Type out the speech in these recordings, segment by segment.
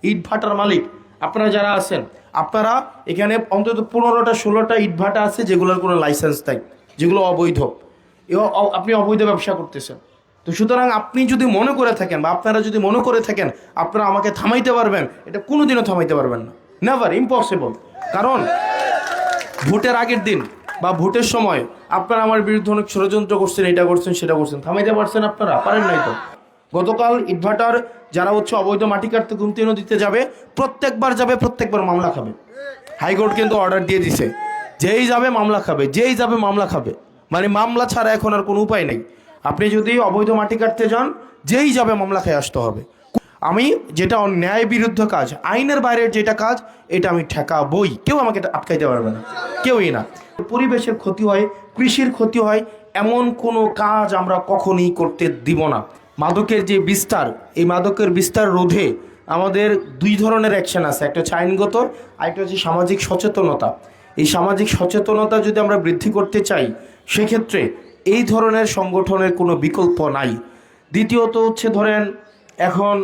ইটভাটার মালিক আপনারা যারা আছেন, আপনারা এখানে অন্তত 15টা 16টা ইটভাটা আছে যেগুলোর কোনো লাইসেন্স নাই, যেগুলো অবৈধ। আপনি অবৈধ ব্যবসা করতেছেন। তো সুতরাং আপনি যদি মনে করে থাকেন বা আপনারা যদি মনে করে থাকেন আপনারা আমাকে থামাইতে পারবেন, এটা কোনোদিনও থামাইতে পারবেন না, নেভার, ইম্পসিবল। কারণ ভোটের আগের দিন বা ভোটের সময় আপনারা আমার বিরুদ্ধে অনেক ষড়যন্ত্র করছেন, এটা করছেন সেটা করছেন, থামাইতে পারছেন আপনারা? পারেন নাই তো। গতকাল ইটভাটার যারা হচ্ছে অবৈধ মাটি কাটতে গুমতি নদীতে যাবে, প্রত্যেকবার যাবে, প্রত্যেকবার মামলা খাবে। হাইকোর্ট কিন্তু অর্ডার দিয়ে দিছে, যেই যাবে মামলা খাবে, যেই যাবে মামলা খাবে। মানে মামলা ছাড়া এখন আর কোনো উপায় নেই। আপনি যদি অবৈধ মাটি কাটতে যান, যেই যাবে মামলা খেয়ে আসতে হবে। আমি যেটা ন্যায় বিরুদ্ধ কাজ, আইনের বাইরের যেটা কাজ, এটা আমি ঠেকাবই। কেউ আমাকে আটকাইতে পারবে না, কেউই না। পরিবেশের ক্ষতি হয়, কৃষির ক্ষতি হয়, এমন কোনো কাজ আমরা কখনই করতে দিব না। মাদকের যে বিস্তার, এই মাদকের বিস্তার রোধে আমাদের দুই ধরনের অ্যাকশন আছে, একটা হচ্ছে আইনগত, আরেকটা হচ্ছে সামাজিক সচেতনতা। এই সামাজিক সচেতনতা যদি আমরা বৃদ্ধি করতে চাই, সেক্ষেত্রে এই ধরনের সংগঠনের কোনো বিকল্প নাই। দ্বিতীয়ত হচ্ছে ধরেন এখন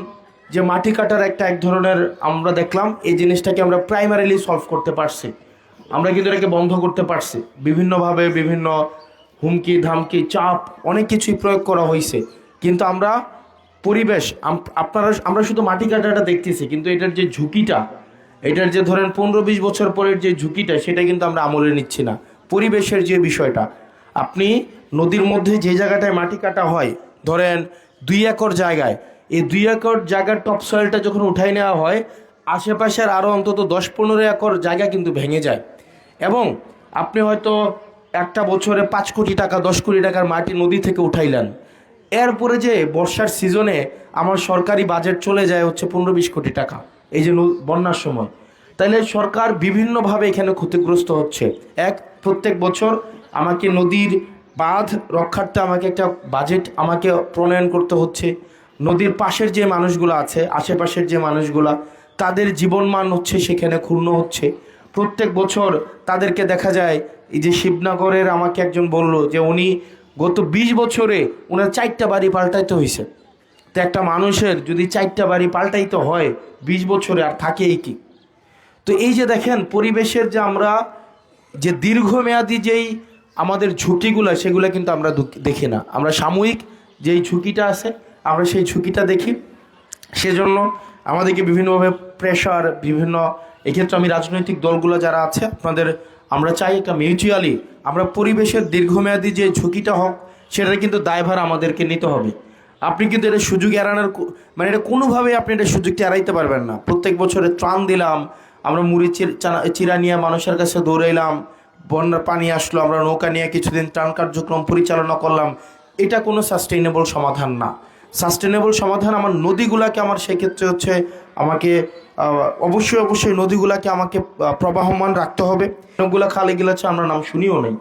যে মাটি কাটার এক ধরনের আমরা দেখলাম, এই জিনিসটাকে আমরা প্রাইমারিলি সলভ করতে পারছি, আমরা কিন্তু এটাকে বন্ধ করতে পারছি। বিভিন্নভাবে বিভিন্ন হুমকি ধামকি চাপ অনেক কিছুই প্রয়োগ করা হয়েছে, কিন্তু আমরা পরিবেশ আমরা শুধু মাটি কাটাটা দেখতেছি, কিন্তু এটার যে ঝুঁকিটা, এটার যে ধরেন 15-20 বছর পরের যে ঝুঁকিটা, সেটা কিন্তু আমরা আমলে নিচ্ছি না। পরিবেশের যে বিষয়টা, আপনি নদীর মধ্যে যে জায়গাটায় মাটি কাটা হয়, ধরেন 2 একর জায়গায়, এই 2 একর জায়গার টপ সয়েলটা যখন উঠাই নেওয়া হয়, আশেপাশের আরও অন্তত 10-15 একর জায়গা কিন্তু ভেঙে যায়। এবং আপনি হয়তো একটা বছরে 5 কোটি টাকা 10 কোটি টাকার মাটি নদী থেকে উঠাইলেন, এরপরে যে বর্ষার সিজনে আমার সরকারি বাজেট চলে যায় হচ্ছে 15-20 কোটি টাকা, এই যে বন্যার সময়। তাইলে সরকার বিভিন্নভাবে এখানে ক্ষতিগ্রস্ত হচ্ছে। প্রত্যেক বছর আমাকে নদীর বাঁধ রক্ষার্থে আমাকে একটা বাজেট আমাকে প্রণয়ন করতে হচ্ছে। নদীর পাশের যে মানুষগুলো আছে, আশেপাশের যে মানুষগুলা, তাদের জীবনমান হচ্ছে সেখানে ক্ষুণ্ণ হচ্ছে। প্রত্যেক বছর তাদেরকে দেখা যায়, এই যে শিবনগরের আমাকে একজন বলল যে উনি গত 20 বছরে ওনার 4টা বাড়ি পাল্টাইতে হয়েছে। তো একটা মানুষের যদি 4টা বাড়ি পাল্টাইতে হয় 20 বছরে, আর থাকে এই কি? তো এই যে দেখেন পরিবেশের যে আমরা যে দীর্ঘমেয়াদী যেই আমাদের ঝুঁকিগুলো, সেগুলো কিন্তু আমরা দেখি না। আমরা সাময়িক যেই ঝুঁকিটা আছে আমরা সেই ঝুঁকিটা দেখি। সেজন্য আমাদেরকে বিভিন্নভাবে প্রেশার, বিভিন্ন এক্ষেত্রে আমি রাজনৈতিক দলগুলো যারা আছে আপনাদের, আমরা চাই একটা মিউচুয়ালি আমরা পরিবেশের দীর্ঘমেয়াদী যে ঝুঁকিটা হোক, সেটা কিন্তু দায়ভার আমাদেরকে নিতে হবে। আপনি কিন্তু এটা সুযোগ এড়ানোর মানে এটা কোনোভাবেই আপনি এটা সুযোগটা এড়াইতে পারবেন না। প্রত্যেক বছরে ত্রাণ দিলাম, আমরা মুড়ি চিরা নিয়ে মানুষের কাছে দৌড়াইলাম, বন্যার পানি আসলো, আমরা নৌকা নিয়ে কিছুদিন ত্রাণ কার্যক্রম পরিচালনা করলাম, এটা কোনো সাস্টেইনেবল সমাধান না। সাস্টেনেবল সমাধান আমার নদীগুলাকে, আমার সেক্ষেত্রে হচ্ছে আমাকে অবশ্যই নদীগুলাকে আমাকে প্রবাহমান রাখতে হবে। নদীগুলা খালে আছে আমরা নাম শুনিও নেই।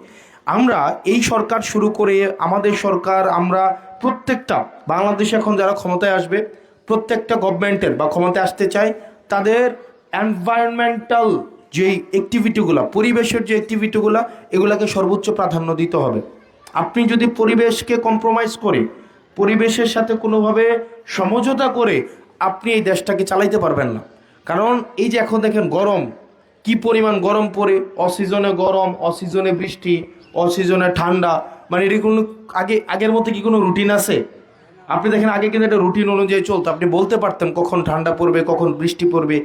আমরা এই সরকার শুরু করে আমাদের সরকার, আমরা প্রত্যেকটা বাংলাদেশে এখন যারা ক্ষমতায় আসবে, প্রত্যেকটা গভর্নমেন্টের বা ক্ষমতায় আসতে চায়, তাদের এনভায়রনমেন্টাল যে অ্যাক্টিভিটিগুলো, পরিবেশের যে অ্যাক্টিভিটিগুলো, এগুলাকে সর্বোচ্চ প্রাধান্য দিতে হবে। আপনি যদি পরিবেশকে কম্প্রোমাইজ করে, পরিবেশের সাথে কোনোভাবে সমঝোতা করে আপনি এই দেশটাকে চালাইতে পারবেন না। কারণ এই যে এখন দেখেন গরম, কি পরিমাণ গরম পড়ে, অসিজনে গরম, অসিজনে বৃষ্টি, অসিজনে ঠান্ডা, মানে এর কোনো আগের মধ্যে কি কোনো রুটিন আছে? আপনি দেখেন আগে কিন্তু একটা রুটিন অনুযায়ী চলতো, আপনি বলতে পারতেন কখন ঠান্ডা পড়বে, কখন বৃষ্টি পড়বে।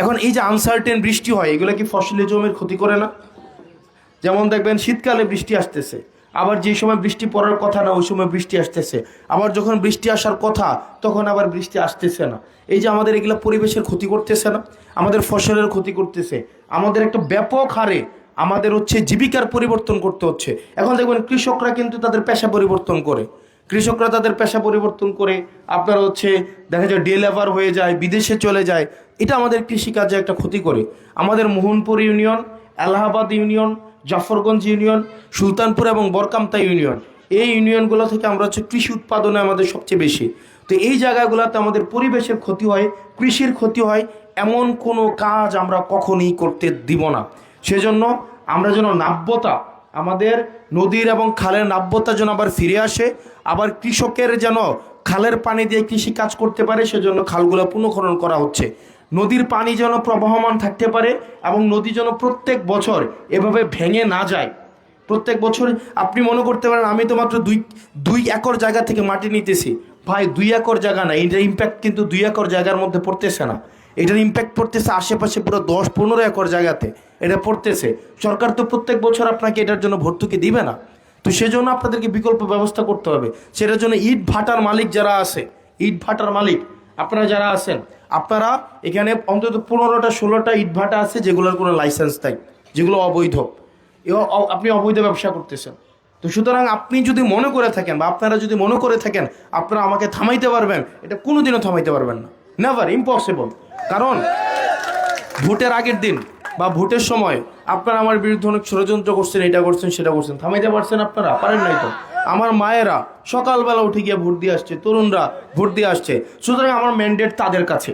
এখন এই যে আনসার্টেন বৃষ্টি হয়, এগুলো কি ফসলি জমির ক্ষতি করে না? যেমন দেখবেন শীতকালে বৃষ্টি আসতেছে, আবার যে সময় বৃষ্টি পড়ার কথা না ওই সময় বৃষ্টি আসতেছে, আবার যখন বৃষ্টি আসার কথা তখন আবার বৃষ্টি আসতেছে না। এই যে আমাদের এগুলো পরিবেশের ক্ষতি করতেছে না, আমাদের ফসলের ক্ষতি করতেছে, আমাদের একটা ব্যাপক হারে আমাদের হচ্ছে জীবিকার পরিবর্তন করতে হচ্ছে। এখন দেখবেন কৃষকরা কিন্তু তাদের পেশা পরিবর্তন করে, আপনার হচ্ছে দেখা যায় ডে লেবার হয়ে যায়, বিদেশে চলে যায়। এটা আমাদের কৃষিকাজে একটা ক্ষতি করে। আমাদের Mohanpur union, Allahabad union, Jafarganj union, Sultanpur এবং বরকামতা ইউনিয়ন, এই ইউনিয়নগুলো থেকে আমরা হচ্ছে কৃষি উৎপাদনে আমাদের সবচেয়ে বেশি। তো এই জায়গাগুলোতে আমাদের পরিবেশের ক্ষতি হয়, কৃষির ক্ষতি হয়, এমন কোনো কাজ আমরা কখনই করতে দিব না। সেজন্য আমরা যেন নাব্যতা, আমাদের নদীর এবং খালের নাব্যতা যেন আবার ফিরে আসে, আবার কৃষকের যেন খালের পানি দিয়ে কৃষি কাজ করতে পারে, সেজন্য খালগুলো পুনঃখনন করা হচ্ছে। নদীর পানি যেন প্রবাহমান থাকতে পারে এবং নদী যেন প্রত্যেক বছর এভাবে ভেঙে না যায়। প্রত্যেক বছর আপনি মনে করতে পারেন আমি তো মাত্র দুই একর জায়গা থেকে মাটি নিতেছি। ভাই 2 একর জায়গা না, এটার ইম্প্যাক্ট কিন্তু 2 একর জায়গার মধ্যে পড়তেছে না, এটার ইম্প্যাক্ট পড়তেছে আশেপাশে পুরো 10-15 একর জায়গাতে এটা পড়তেছে। সরকার তো প্রত্যেক বছর আপনাকে এটার জন্য ভর্তুকি দিবে না, তো সেজন্য আপনাদেরকে বিকল্প ব্যবস্থা করতে হবে। সেটার জন্য ইট ভাটার মালিক যারা আছে, ইট ভাটার মালিক আপনারা যারা আছেন, আপনারা এখানে অন্তত 15টা-16টা ইট ভাটা আছে যেগুলোর কোনো লাইসেন্স নাই, যেগুলো অবৈধ, আপনি অবৈধ ব্যবসা করতেছেন। তো সুতরাং আপনি যদি মনে করে থাকেন বা আপনারা যদি মনে করে থাকেন আপনারা আমাকে থামাইতে পারবেন, এটা কোনোদিনও থামাইতে পারবেন না, নেভার, ইম্পসিবল। কারণ ভোটের আগের দিন বা ভোটের সময় আপনারা আমার বিরুদ্ধে অনেক ষড়যন্ত্র করছেন, এটা করছেন সেটা করছেন, থামাইতে পারছেন আপনারা? পারেন নাই তো। আমার মায়েরা সকালবেলা উঠে গিয়ে ভোট দিয়ে আসছে, তরুণরা ভোট দিয়ে আসছে। সুতরাং আমার ম্যান্ডেট তাদের কাছে,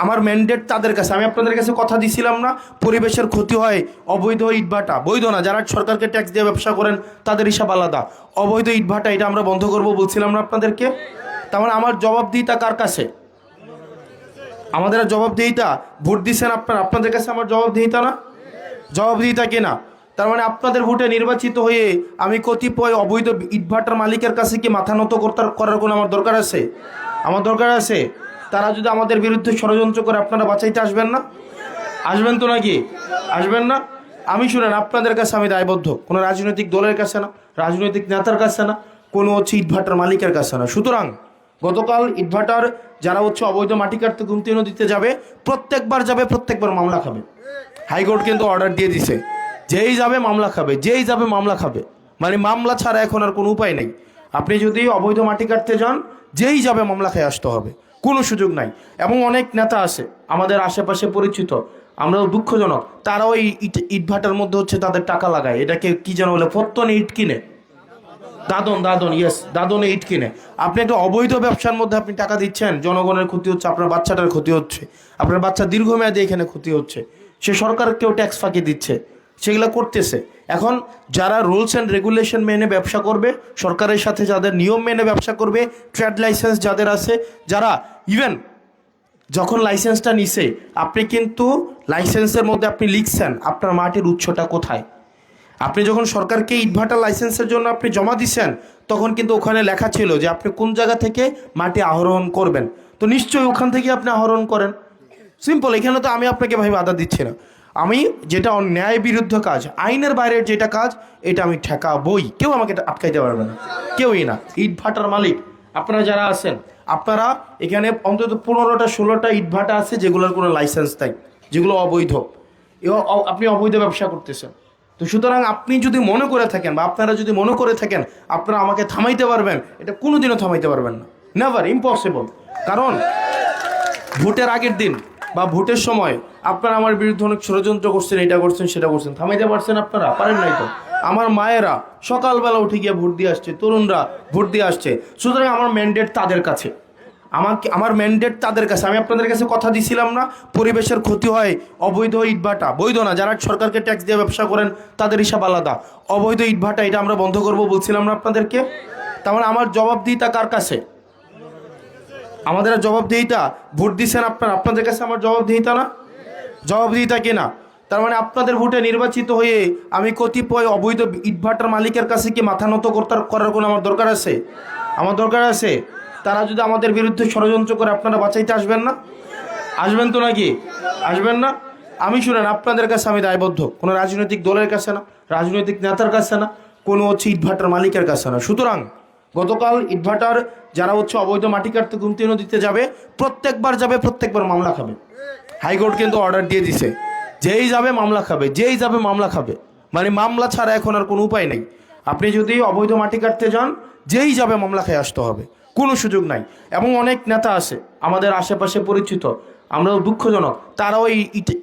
আমার ম্যান্ডেট তাদের কাছে। আমি আপনাদের কাছে কথা দিছিলাম না পরিবেশের ক্ষতি হয় অবৈধ ইটভাটা, বৈধ না, যারা সরকারকে ট্যাক্স দিয়ে ব্যবসা করেন তাদের হিসাব আলাদা, অবৈধ ইটভাটা এটা আমরা বন্ধ করব বলছিলাম না আপনাদেরকে। তার মানে আমার জবাবদিহিতা কার কাছে? আমাদের জবাবদিহিতা, ভোট দিচ্ছেন আপনারা, আপনাদের কাছে আমার জবাবদিহিতা না, জবাবদিহিতা কিনা? তার মানে আপনাদের ভোটে নির্বাচিত হয়ে আমি কতিপয় অবৈধ ইটভাটার মালিকের কাছে কি মাথা নত করার কোনো আমার দরকার আছে? আমার দরকার আছে। তারা যদি আমাদের বিরুদ্ধে ষড়যন্ত্র করে আপনারা বাঁচাইতে আসবেন না? আসবেন তো নাকি? আসবেন না? আমি শুনেন, আপনাদের কাছে আমি দায়বদ্ধ, কোনো রাজনৈতিক দলের কাছে না, রাজনৈতিক নেতার কাছে না, কোনো ইটভাটার মালিকের কাছে না। সুতরাং গতকাল ইটভাটার যারা অবৈধ মাটি কাটতে গুমতি নদীতে যাবে, প্রত্যেকবার মামলা খাবে। হাইকোর্ট কিন্তু অর্ডার দিয়ে দিছে, যেই যাবে মামলা খাবে, যেই যাবে মামলা খাবে। মানে মামলা ছাড়া এখন আর কোনো উপায় নেই। আপনি যদি অবৈধ মাটি কাটতে যান, যেই যাবে মামলা খেয়ে আসতে হবে, কোনো সুযোগ নাই। এবং অনেক নেতা আছে আমাদের আশেপাশে পরিচিত, আমরাও দুঃখজনক, তারাও এই ইটভাটার মধ্যে তাদের টাকা লাগায়। এটাকে কি যেন বলে, পত্তনে ইট কিনে, দাদন, ইয়েস, দাদনে ইট কিনে। আপনি একটা অবৈধ ব্যবসার মধ্যে আপনি টাকা দিচ্ছেন, জনগণের ক্ষতি হচ্ছে, আপনার বাচ্চাটার ক্ষতি হচ্ছে, আপনার বাচ্চা দীর্ঘমেয়াদী এখানে ক্ষতি হচ্ছে, সে সরকারকেও ট্যাক্স ফাঁকি দিচ্ছে, সেগুলো করতেছে। এখন যারা রুলস অ্যান্ড রেগুলেশন মেনে ব্যবসা করবে, সরকারের সাথে যাদের নিয়ম মেনে ব্যবসা করবে, ট্রেড লাইসেন্স যাদের আছে, যারা ইভেন যখন লাইসেন্সটা নিছে, আপনি কিন্তু লাইসেন্সের মধ্যে আপনি লিখছেন আপনার মাটির উৎসটা কোথায়। আপনি যখন সরকারকে ইটভাটা লাইসেন্সের জন্য আপনি জমা দিচ্ছেন, তখন কিন্তু ওখানে লেখা ছিল যে আপনি কোন জায়গা থেকে মাটি আহরণ করবেন, তো নিশ্চয়ই ওখান থেকে আপনি আহরণ করেন। সিম্পল। এখানে তো আমি আপনাকে ভাই বাধা দিচ্ছি না, আমি যেটা ন্যায় বিরুদ্ধ কাজ, আইনের বাইরের যেটা কাজ, এটা আমি ঠেকাবই, কেউ আমাকে আটকাইতে পারবে না, কেউই না। ইটভাটার মালিক আপনারা যারা আছেন, আপনারা এখানে অন্তত 15টা-16টা ইটভাটা আছে যেগুলোর কোনো লাইসেন্স নাই, যেগুলো অবৈধ, আপনি অবৈধ ব্যবসা করতেছেন। তো সুতরাং আপনি যদি মনে করে থাকেন বা আপনারা যদি মনে করে থাকেন আপনারা আমাকে থামাইতে পারবেন, এটা কোনোদিনও থামাইতে পারবেন না, নেভার, ইম্পসিবল। কারণ ভোটের আগের দিন বা ভোটের সময় আপনারা আমার বিরুদ্ধে অনেক ষড়যন্ত্র করছেন, এটা করছেন সেটা করছেন, থামাইতে পারছেন আপনারা? পারেন নাই তো। আমার মায়েরা সকালবেলা উঠে গিয়ে ভোট দিয়ে আসছে, তরুণরা ভোট দিয়ে আসছে। সুতরাং আমার ম্যান্ডেট তাদের কাছে, আমার ম্যান্ডেট তাদের কাছে। আমি আপনাদের কাছে কথা দিছিলাম না পরিবেশের ক্ষতি হয় অবৈধ ইটভাটা, বৈধ না, যারা সরকারকে ট্যাক্স দিয়ে ব্যবসা করেন তাদের হিসাব আলাদা, অবৈধ ইটভাটা এটা আমরা বন্ধ করব বলছিলাম না আপনাদেরকে। তার মানে আমার জবাবদিহিতা কার কাছে? আমাদের জবাবদিহিতা, ভোট দিচ্ছেন আপনারা, আপনাদের কাছে আমার জবাবদিহিতা না, জবাবদিহিতা কিনা? তার মানে আপনাদের ভোটে নির্বাচিত হয়ে আমি কতিপয় অবৈধ ইটভাটার মালিকের কাছে কি মাথা নত করার কোনো আমার দরকার আছে? আমার দরকার আছে। তারা যদি আমাদের বিরুদ্ধে ষড়যন্ত্র করে আপনারা বাঁচাইতে আসবেন না? আসবেন তো নাকি? আসবেন না? আমি শুনেন, আপনাদের কাছে আমি দায়বদ্ধ, কোনো রাজনৈতিক দলের কাছে না, রাজনৈতিক নেতার কাছে না, কোনো ইটভাটার মালিকের কাছে না। সুতরাং গতকাল ইটভাটার যারা অবৈধ মাটি কাটতে গুমতি নদীতে যাবে, প্রত্যেকবার মামলা খাবে। হাইকোর্ট কিন্তু অর্ডার দিয়ে দিছে, যেই যাবে মামলা খাবে, যেই যাবে মামলা খাবে। মানে মামলা ছাড়া এখন আর কোনো উপায় নেই। আপনি যদি অবৈধ মাটি কাটতে যান, যেই যাবে মামলা খেয়ে আসতে হবে, কোনো সুযোগ নাই। এবং অনেক নেতা আছে আমাদের আশেপাশে পরিচিত, আমরাও দুঃখজনক, তারাও এই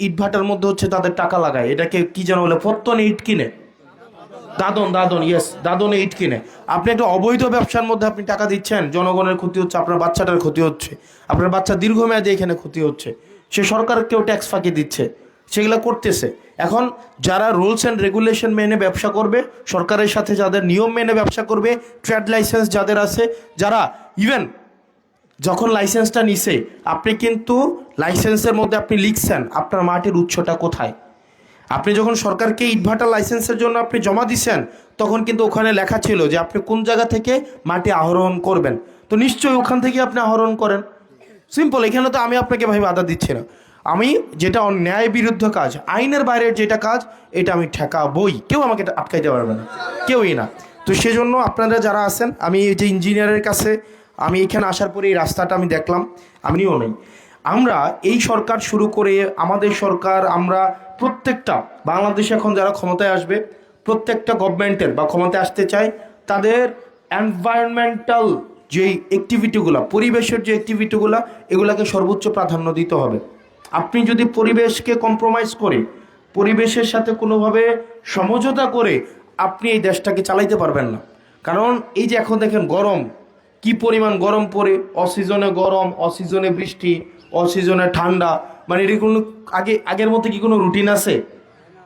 ইটভাটার মধ্যে তাদের টাকা লাগায়। এটাকে কি যেন বলে, পত্তনে ইট কিনে, দাদন, ইয়েস, দাদনে ইট কিনে। আপনি একটা অবৈধ ব্যবসার মধ্যে আপনি টাকা দিচ্ছেন, জনগণের ক্ষতি হচ্ছে, আপনার বাচ্চাটার ক্ষতি হচ্ছে, আপনার বাচ্চা দীর্ঘমেয়াদী এখানে ক্ষতি হচ্ছে, সে সরকারকেও ট্যাক্স ফাঁকি দিচ্ছে, সেগুলো করতেছে। এখন যারা রুলস অ্যান্ড রেগুলেশন মেনে ব্যবসা করবে, সরকারের সাথে যাদের নিয়ম মেনে ব্যবসা করবে, ট্রেড লাইসেন্স যাদের আছে, যারা ইভেন যখন লাইসেন্সটা নিছে আপনি কিন্তু লাইসেন্সের মধ্যে আপনি লিখছেন আপনার মাটির উৎসটা কোথায়। আপনি যখন সরকারকে ইটভাটার লাইসেন্সের জন্য আপনি জমা দিচ্ছেন তখন কিন্তু ওখানে লেখা ছিল যে আপনি কোন জায়গা থেকে মাটি আহরণ করবেন, তো নিশ্চয়ই ওখান থেকে আপনি আহরণ করেন। সিম্পল, এখানে তো আমি আপনাকে ভাই বাধা দিচ্ছি না। আমি যেটা ন্যায় বিরুদ্ধ কাজ, আইনের বাইরের যেটা কাজ, এটা আমি ঠেকাবই, কেউ আমাকে এটা আটকাইতে পারবে না, কেউই না। তো সেজন্য আপনারা যারা আছেন, আমি এই যে ইঞ্জিনিয়ারের কাছে আমি এখানে আসার পরে এই রাস্তাটা আমি দেখলাম, আমিও নেই। আমরা এই সরকার শুরু করে আমাদের সরকার, আমরা প্রত্যেকটা বাংলাদেশে এখন যারা ক্ষমতায় আসবে, প্রত্যেকটা গভর্নমেন্টের বা ক্ষমতায় আসতে চায়, তাদের এনভায়রনমেন্টাল যে অ্যাক্টিভিটিগুলো, পরিবেশের যে অ্যাক্টিভিটিগুলো, এগুলোকে সর্বোচ্চ প্রাধান্য দিতে হবে। আপনি যদি পরিবেশকে কম্প্রোমাইজ করে, পরিবেশের সাথে কোনোভাবে সমঝোতা করে আপনি এই দেশটাকে চালাইতে পারবেন না। কারণ এই যে এখন দেখেন গরম, কি পরিমাণ গরম পড়ে, অসিজনে গরম, অসিজনে বৃষ্টি, অসিজনে ঠান্ডা, মানে এর কোনো আগের মধ্যে কি কোনো রুটিন আছে?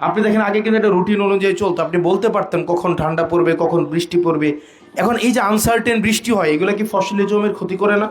আপনি দেখেন আগে কিন্তু একটা রুটিন অনুযায়ী চলতো, আপনি বলতে পারতেন কখন ঠান্ডা পড়বে, কখন বৃষ্টি পড়বে। এখন এই যে আনসার্টেন বৃষ্টি হয়, এগুলো কি ফসলি জমির ক্ষতি করে না?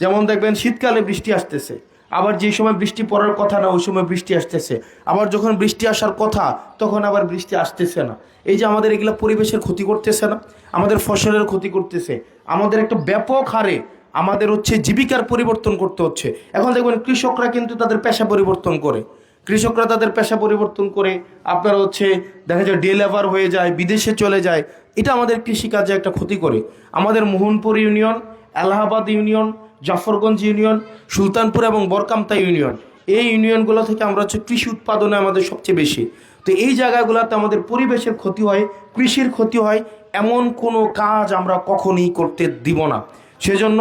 যেমন দেখবেন শীতকালে বৃষ্টি আসতেছে, আবার যে সময় বৃষ্টি পড়ার কথা না ওই সময় বৃষ্টি আসতেছে, আবার যখন বৃষ্টি আসার কথা তখন আবার বৃষ্টি আসতেছে না। এই যে আমাদের এগুলো পরিবেশের ক্ষতি করতেছে না, আমাদের ফসলের ক্ষতি করতেছে, আমাদের একটা ব্যাপক হারে আমাদের হচ্ছে জীবিকার পরিবর্তন করতে হচ্ছে। এখন দেখবেন কৃষকরা কিন্তু তাদের পেশা পরিবর্তন করে, কৃষকরা তাদের পেশা পরিবর্তন করে আপনার হচ্ছে দেখা যায় ডে লেবার হয়ে যায়, বিদেশে চলে যায়। এটা আমাদের কৃষিকাজে একটা ক্ষতি করে। আমাদের Mohanpur union, Allahabad union, Jafarganj union, Sultanpur এবং বরকামতা ইউনিয়ন, এই ইউনিয়নগুলো থেকে আমরা হচ্ছে কৃষি উৎপাদনে আমাদের সবচেয়ে বেশি। তো এই জায়গাগুলোতে আমাদের পরিবেশের ক্ষতি হয়, কৃষির ক্ষতি হয়, এমন কোনো কাজ আমরা কখনই করতে দিব না। সেজন্য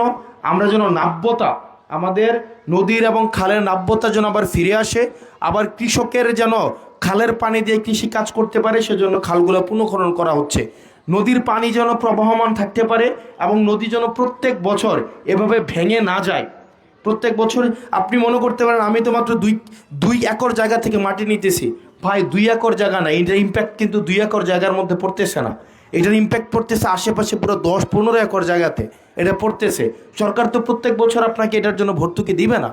আমরা যেন নাব্যতা, আমাদের নদীর এবং খালের নাব্যতা যেন আবার ফিরে আসে, আবার কৃষকের যেন খালের পানি দিয়ে কৃষি কাজ করতে পারে, সেজন্য খালগুলো পুনঃখনন করা হচ্ছে। নদীর পানি যেন প্রবাহমান থাকতে পারে এবং নদী যেন প্রত্যেক বছর এভাবে ভেঙে না যায়। প্রত্যেক বছর আপনি মনে করতে পারেন আমি তো মাত্র দুই একর জায়গা থেকে মাটি নিতেছি, ভাই 2 একর জায়গা না, এটার ইম্প্যাক্ট কিন্তু 2 একর জায়গার মধ্যে পড়তেছে না, এটার ইম্প্যাক্ট পড়তেছে আশেপাশে পুরো 10-15 একর জায়গাতে এটা পড়তেছে। সরকার তো প্রত্যেক বছর আপনাকে এটার জন্য ভর্তুকি দিবে না।